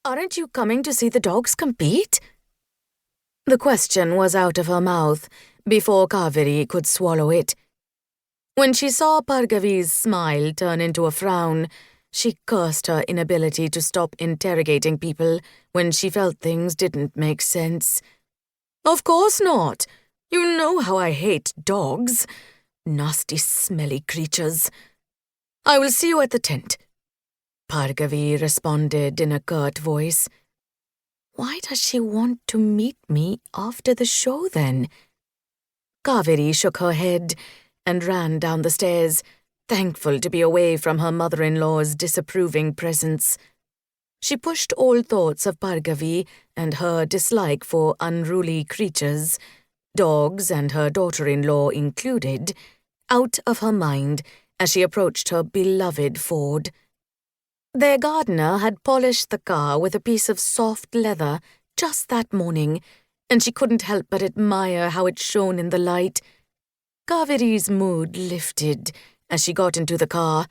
Aren't you coming to see the dogs compete? The question was out of her mouth before Kaveri could swallow it. When she saw Bhargavi's smile turn into a frown, she cursed her inability to stop interrogating people when she felt things didn't make sense. Of course not. You know how I hate dogs. Nasty, smelly creatures. I will see you at the tent. Bhargavi responded in a curt voice. Why does she want to meet me after the show, then? Kaveri shook her head and ran down the stairs, thankful to be away from her mother-in-law's disapproving presence. She pushed all thoughts of Bhargavi and her dislike for unruly creatures, dogs and her daughter-in-law included, out of her mind as she approached her beloved Ford. Their gardener had polished the car with a piece of soft leather just that morning, and she couldn't help but admire how it shone in the light. Kaveri's mood lifted as she got into the car,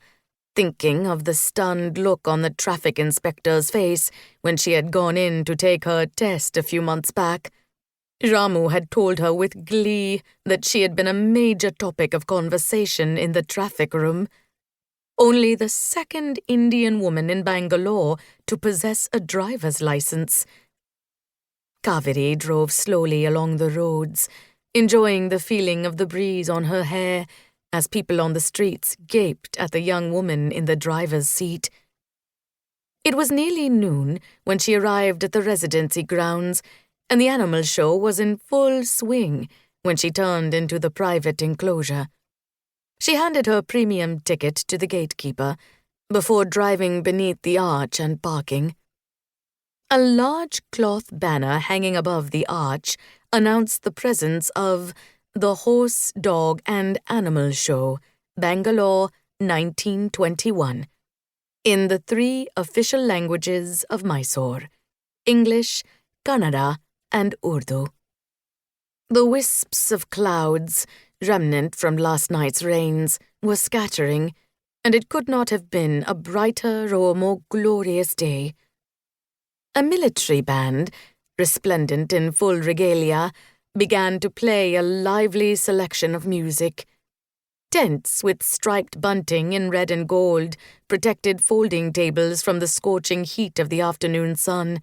thinking of the stunned look on the traffic inspector's face when she had gone in to take her test a few months back. Ramu had told her with glee that she had been a major topic of conversation in the traffic room. Only the second Indian woman in Bangalore to possess a driver's license. Kaveri drove slowly along the roads, enjoying the feeling of the breeze on her hair as people on the streets gaped at the young woman in the driver's seat. It was nearly noon when she arrived at the residency grounds, and the animal show was in full swing when she turned into the private enclosure. She handed her premium ticket to the gatekeeper before driving beneath the arch and parking. A large cloth banner hanging above the arch announced the presence of the Horse, Dog and Animal Show, Bangalore 1921, in the 3 official languages of Mysore, English, Kannada and Urdu. The wisps of clouds, remnant from last night's rains, were scattering, and it could not have been a brighter or more glorious day. A military band, resplendent in full regalia, began to play a lively selection of music. Tents with striped bunting in red and gold protected folding tables from the scorching heat of the afternoon sun.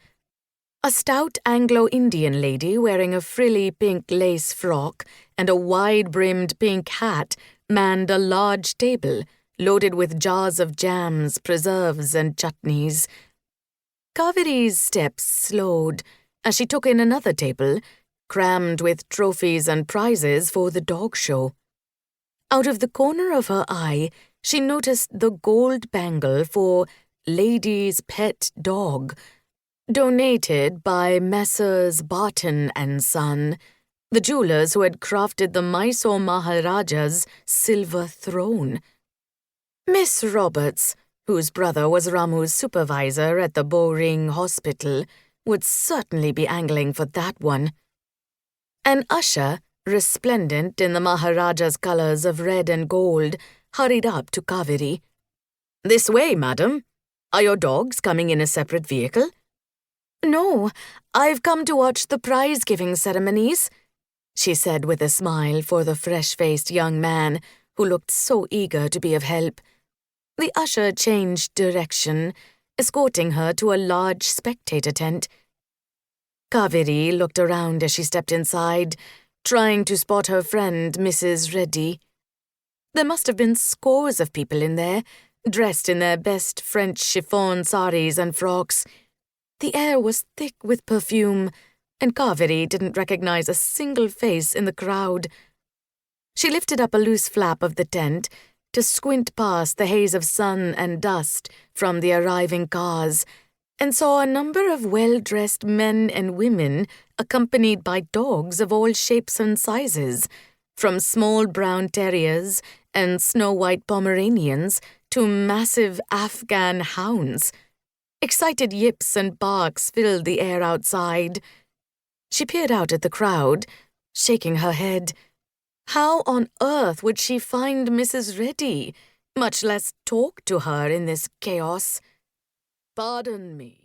A stout Anglo-Indian lady wearing a frilly pink lace frock and a wide-brimmed pink hat manned a large table loaded with jars of jams, preserves and chutneys. Kaveri's steps slowed as she took in another table, crammed with trophies and prizes for the dog show. Out of the corner of her eye, she noticed the gold bangle for Lady's Pet Dog, donated by Messrs. Barton and Son, the jewelers who had crafted the Mysore Maharaja's silver throne. Miss Roberts, whose brother was Ramu's supervisor at the Bowring Hospital, would certainly be angling for that one. An usher, resplendent in the Maharaja's colours of red and gold, hurried up to Kaveri. "This way, madam. Are your dogs coming in a separate vehicle?" "No, I've come to watch the prize-giving ceremonies," she said with a smile for the fresh-faced young man who looked so eager to be of help. The usher changed direction, escorting her to a large spectator tent. Kaveri looked around as she stepped inside, trying to spot her friend, Mrs. Reddy. There must have been scores of people in there, dressed in their best French chiffon saris and frocks. The air was thick with perfume, and Kaveri didn't recognize a single face in the crowd. She lifted up a loose flap of the tent to squint past the haze of sun and dust from the arriving cars, and saw a number of well-dressed men and women accompanied by dogs of all shapes and sizes, from small brown terriers and snow-white Pomeranians to massive Afghan hounds. Excited yips and barks filled the air outside. She peered out at the crowd, shaking her head. How on earth would she find Mrs. Reddy, much less talk to her in this chaos? "Pardon me,"